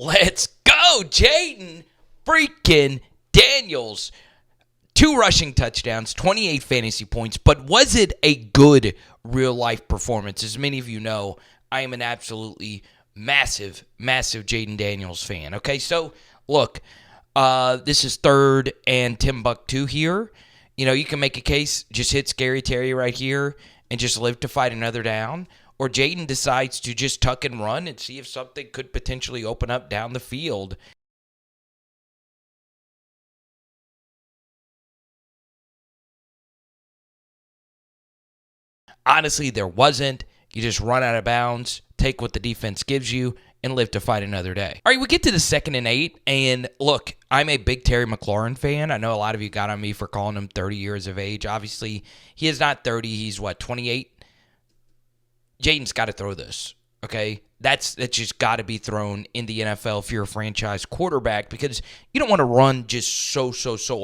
Let's go, Jayden freaking Daniels. 2 rushing touchdowns, 28 fantasy points, but was it a good real-life performance? As many of you know, I am an absolutely massive Jayden Daniels fan. Okay, so look, this is 3rd and Timbuktu here. You know, you can make a case, just hit Scary Terry right here and just live to fight another down. Or Jayden decides to just tuck and run and see if something could potentially open up down the field. Honestly, there wasn't. You just run out of bounds, take what the defense gives you, and live to fight another day. All right, we get to the 2nd and 8, and look, I'm a big Terry McClaurin fan. I know a lot of you got on me for calling him 30 years of age. Obviously, he is not 30. He's, 28? Jayden's got to throw this, okay? That's just got to be thrown in the NFL if you're a franchise quarterback, because you don't want to run just so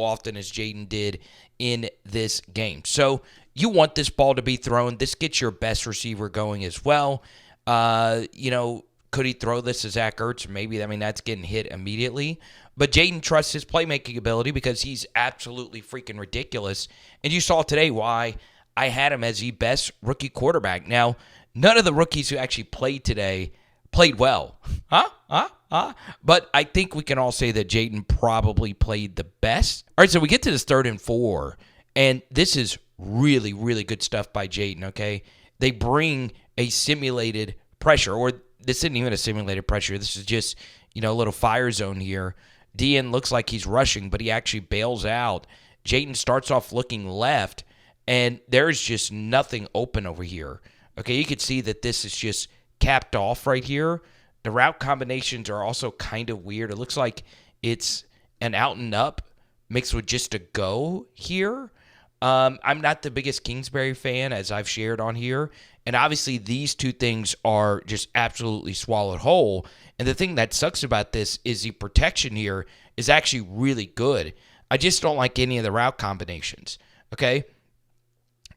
often as Jayden did in this game. So you want this ball to be thrown. This gets your best receiver going as well. Could he throw this to Zach Ertz? Maybe. I mean, that's getting hit immediately. But Jayden trusts his playmaking ability because he's absolutely freaking ridiculous. And you saw today why I had him as the best rookie quarterback. Now, none of the rookies who actually played today played well. But I think we can all say that Jayden probably played the best. All right, so we get to this 3rd and 4. And this is really good stuff by Jayden, okay? They bring a simulated pressure, or this isn't even a simulated pressure. This is just, a little fire zone here. DN looks like he's rushing, but he actually bails out. Jayden starts off looking left, and there's just nothing open over here. Okay, you can see that this is just capped off right here. The route combinations are also kind of weird. It looks like it's an out and up mixed with just a go here. I'm not the biggest Kingsbury fan, as I've shared on here. And obviously, these two things are just absolutely swallowed whole. And the thing that sucks about this is the protection here is actually really good. I just don't like any of the route combinations. Okay?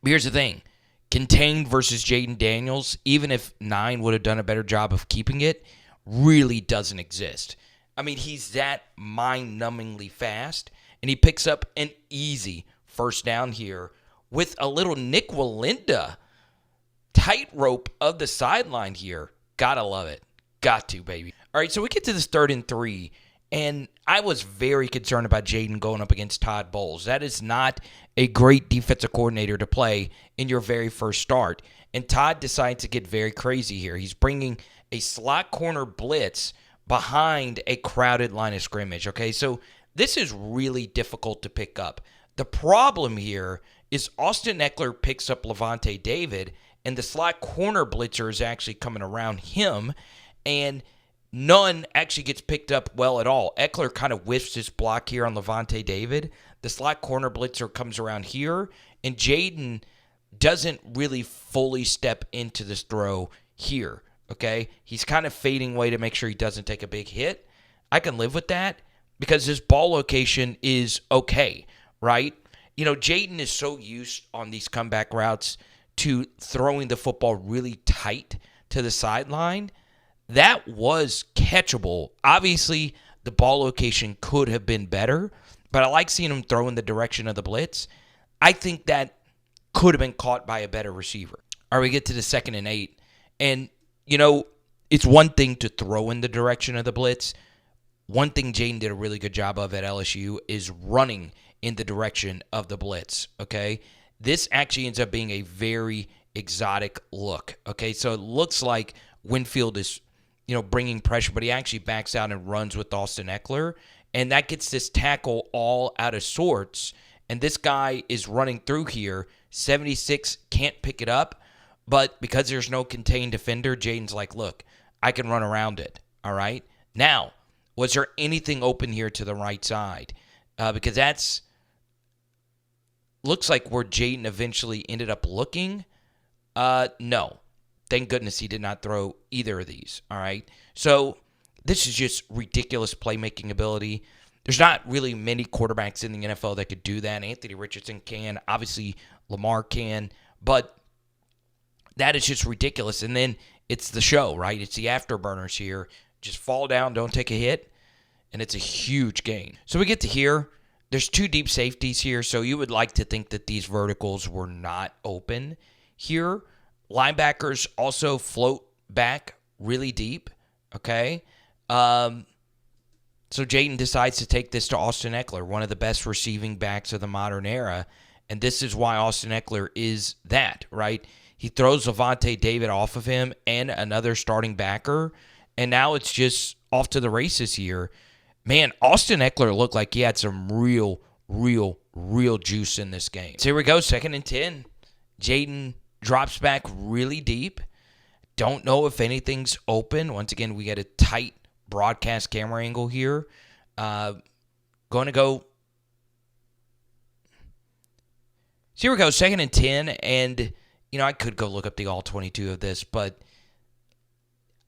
But here's the thing. Contained versus Jayden Daniels, even if 9 would have done a better job of keeping it, really doesn't exist. I mean, he's that mind-numbingly fast, and he picks up an easy first down here with a little Nick Walinda tightrope of the sideline here. Gotta love it. Got to, baby. All right, so we get to this 3rd and 3, and I was very concerned about Jayden going up against Todd Bowles. That is not a great defensive coordinator to play in your very first start. And Todd decides to get very crazy here. He's bringing a slot corner blitz behind a crowded line of scrimmage, okay? So this is really difficult to pick up. The problem here is Austin Ekeler picks up Levante David, and the slot corner blitzer is actually coming around him, and none actually gets picked up well at all. Ekeler kind of whiffs his block here on Levante David. The slot corner blitzer comes around here, and Jayden doesn't really fully step into this throw here, okay? He's kind of fading away to make sure he doesn't take a big hit. I can live with that because his ball location is okay, right? Jayden is so used on these comeback routes to throwing the football really tight to the sideline. That was catchable. Obviously, the ball location could have been better, but I like seeing him throw in the direction of the blitz. I think that could have been caught by a better receiver. All right, we get to the 2nd and 8. And, it's one thing to throw in the direction of the blitz. One thing Jayden did a really good job of at LSU is running in the direction of the blitz, okay? This actually ends up being a very exotic look, okay? So it looks like Winfield is, bringing pressure, but he actually backs out and runs with Austin Ekeler, and that gets this tackle all out of sorts, and this guy is running through here. 76 can't pick it up, but because there's no contained defender, Jayden's like, look, I can run around it, all right? Now, was there anything open here to the right side? Because that's looks like where Jayden eventually ended up looking. No. Thank goodness he did not throw either of these, all right? So this is just ridiculous playmaking ability. There's not really many quarterbacks in the NFL that could do that. Anthony Richardson can. Obviously, Lamar can. But that is just ridiculous. And then it's the show, right? It's the afterburners here. Just fall down, don't take a hit, and it's a huge gain. So we get to here. There's 2 deep safeties here, so you would like to think that these verticals were not open here. Linebackers also float back really deep, okay? So Jayden decides to take this to Austin Ekeler, one of the best receiving backs of the modern era, and this is why Austin Ekeler is that, right? He throws Levante David off of him and another starting backer, and now it's just off to the races here. Man, Austin Ekeler looked like he had some real juice in this game. So here we go, 2nd and 10. Jayden drops back really deep. Don't know if anything's open. Once again, we get a tight broadcast camera angle here. Going to go. So here we go, 2nd and 10. And, I could go look up the all 22 of this, but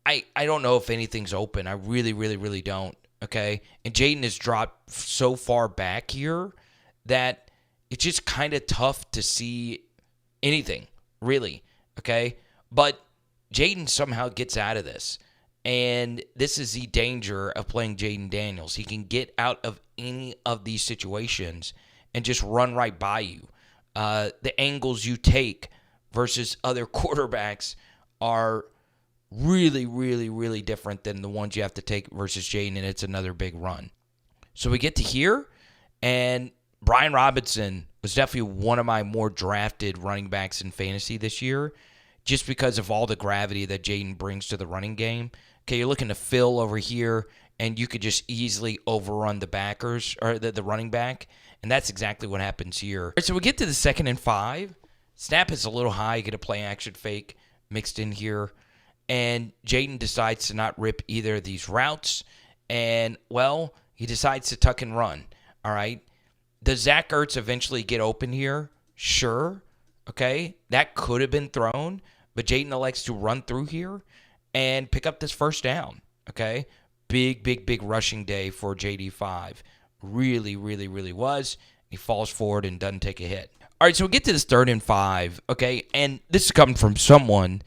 I don't know if anything's open. I really don't. Okay, and Jayden has dropped so far back here that it's just kind of tough to see anything, really. Okay, but Jayden somehow gets out of this, and this is the danger of playing Jayden Daniels. He can get out of any of these situations and just run right by you. The angles you take versus other quarterbacks are really different than the ones you have to take versus Jayden, and it's another big run. So we get to here, and Brian Robinson was definitely one of my more drafted running backs in fantasy this year, just because of all the gravity that Jayden brings to the running game. Okay, you're looking to fill over here, and you could just easily overrun the backers, or the running back, and that's exactly what happens here. All right, so we get to the 2nd and 5. Snap is a little high. You get a play action fake mixed in here. And Jayden decides to not rip either of these routes. And, well, he decides to tuck and run. All right. Does Zach Ertz eventually get open here? Sure. Okay. That could have been thrown. But Jayden elects to run through here and pick up this 1st down. Okay. Big rushing day for JD5. Really was. He falls forward and doesn't take a hit. All right. So we get to this 3rd and 5. Okay. And this is coming from someone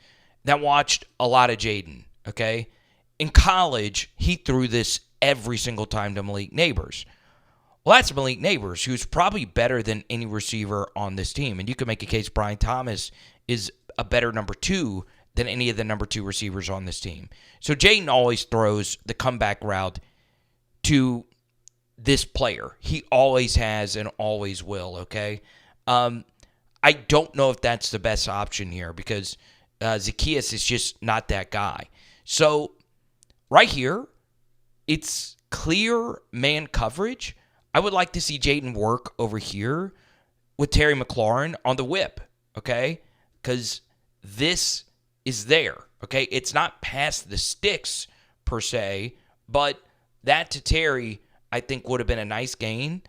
that watched a lot of Jayden, okay? In college, he threw this every single time to Malik Neighbors. Well, that's Malik Neighbors, who's probably better than any receiver on this team. And you can make a case Brian Thomas is a better number 2 than any of the number 2 receivers on this team. So Jayden always throws the comeback route to this player. He always has and always will, okay? I don't know if that's the best option here because Zacchaeus is just not that guy. So right here, it's clear man coverage. I would like to see Jayden work over here with Terry McLaurin on the whip, okay? Because this is there, okay? It's not past the sticks per se, but that to Terry, I think, would have been a nice gain.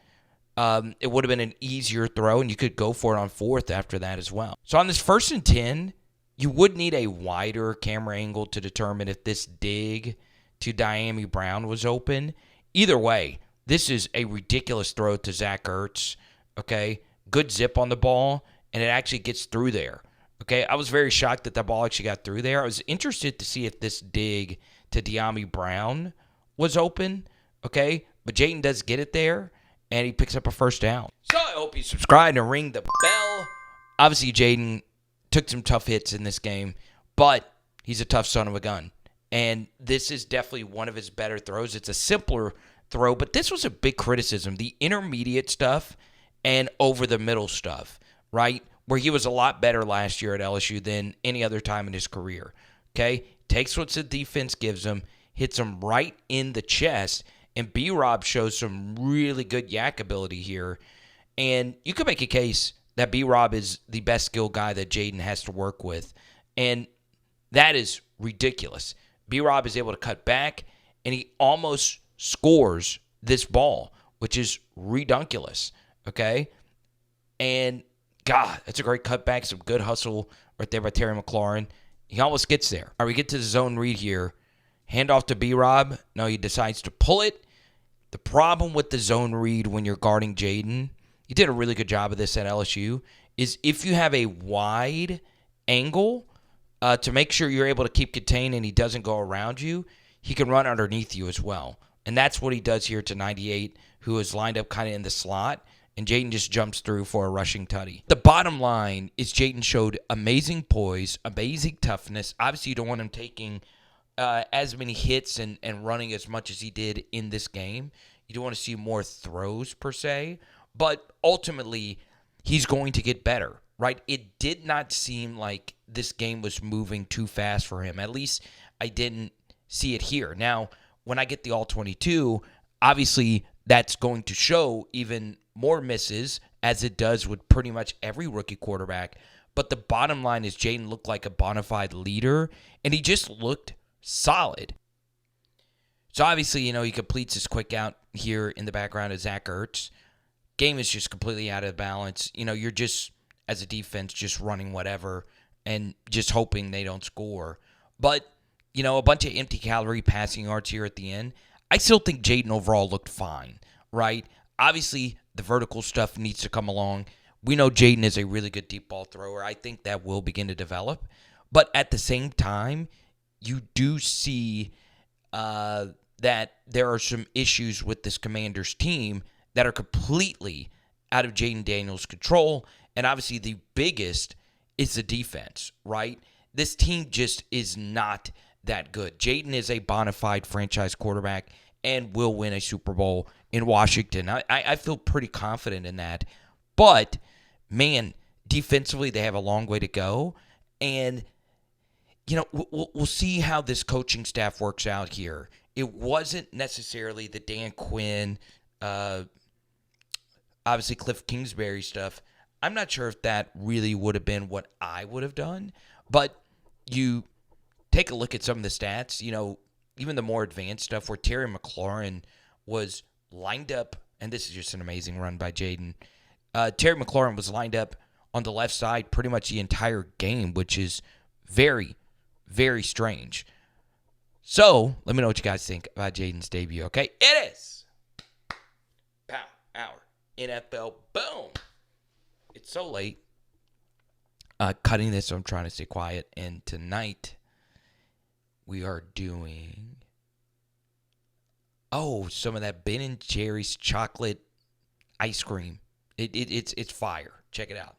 It would have been an easier throw, and you could go for it on 4th after that as well. So on this 1st and 10, you would need a wider camera angle to determine if this dig to Dyami Brown was open. Either way, this is a ridiculous throw to Zach Ertz, okay? Good zip on the ball, and it actually gets through there, okay? I was very shocked that ball actually got through there. I was interested to see if this dig to Dyami Brown was open, okay? But Jayden does get it there, and he picks up a 1st down. So I hope you subscribe and ring the bell. Obviously, Jayden took some tough hits in this game, but he's a tough son of a gun. And this is definitely one of his better throws. It's a simpler throw, but this was a big criticism. The intermediate stuff and over the middle stuff, right? Where he was a lot better last year at LSU than any other time in his career. Okay? Takes what the defense gives him, hits him right in the chest, and B-Rob shows some really good yak ability here. And you could make a case that B-Rob is the best skill guy that Jayden has to work with. And that is ridiculous. B-Rob is able to cut back, and he almost scores this ball, which is redunculous, okay? And, God, that's a great cutback, some good hustle right there by Terry McLaurin. He almost gets there. All right, we get to the zone read here. Handoff to B-Rob. No, he decides to pull it. The problem with the zone read when you're guarding Jayden, he did a really good job of this at LSU, is if you have a wide angle to make sure you're able to keep contained and he doesn't go around you, he can run underneath you as well. And that's what he does here to 98, who is lined up kind of in the slot. And Jayden just jumps through for a rushing tutty. The bottom line is Jayden showed amazing poise, amazing toughness. Obviously, you don't want him taking as many hits and running as much as he did in this game. You don't want to see more throws, per se. But ultimately, he's going to get better, right? It did not seem like this game was moving too fast for him. At least I didn't see it here. Now, when I get the all-22, obviously that's going to show even more misses, as it does with pretty much every rookie quarterback. But the bottom line is Jayden looked like a bona fide leader, and he just looked solid. So obviously, he completes his quick out here in the background of Zach Ertz. Game is just completely out of balance. You're just, as a defense, just running whatever and just hoping they don't score. But, a bunch of empty calorie passing yards here at the end. I still think Jayden overall looked fine, right? Obviously, the vertical stuff needs to come along. We know Jayden is a really good deep ball thrower. I think that will begin to develop. But at the same time, you do see that there are some issues with this Commanders team that are completely out of Jayden Daniels' control. And obviously the biggest is the defense, right? This team just is not that good. Jayden is a bona fide franchise quarterback and will win a Super Bowl in Washington. I feel pretty confident in that. But, man, defensively they have a long way to go. And, we'll see how this coaching staff works out here. It wasn't necessarily the Dan Quinn, obviously Cliff Kingsbury stuff. I'm not sure if that really would have been what I would have done. But you take a look at some of the stats, even the more advanced stuff where Terry McClaurin was lined up, and this is just an amazing run by Jayden. Terry McClaurin was lined up on the left side pretty much the entire game, which is very, very strange. So, let me know what you guys think about Jayden's debut, okay? It is Pow, our NFL Boom. It's so late. Cutting this, so I'm trying to stay quiet. And tonight, we are doing some of that Ben & Jerry's chocolate ice cream. It's fire. Check it out.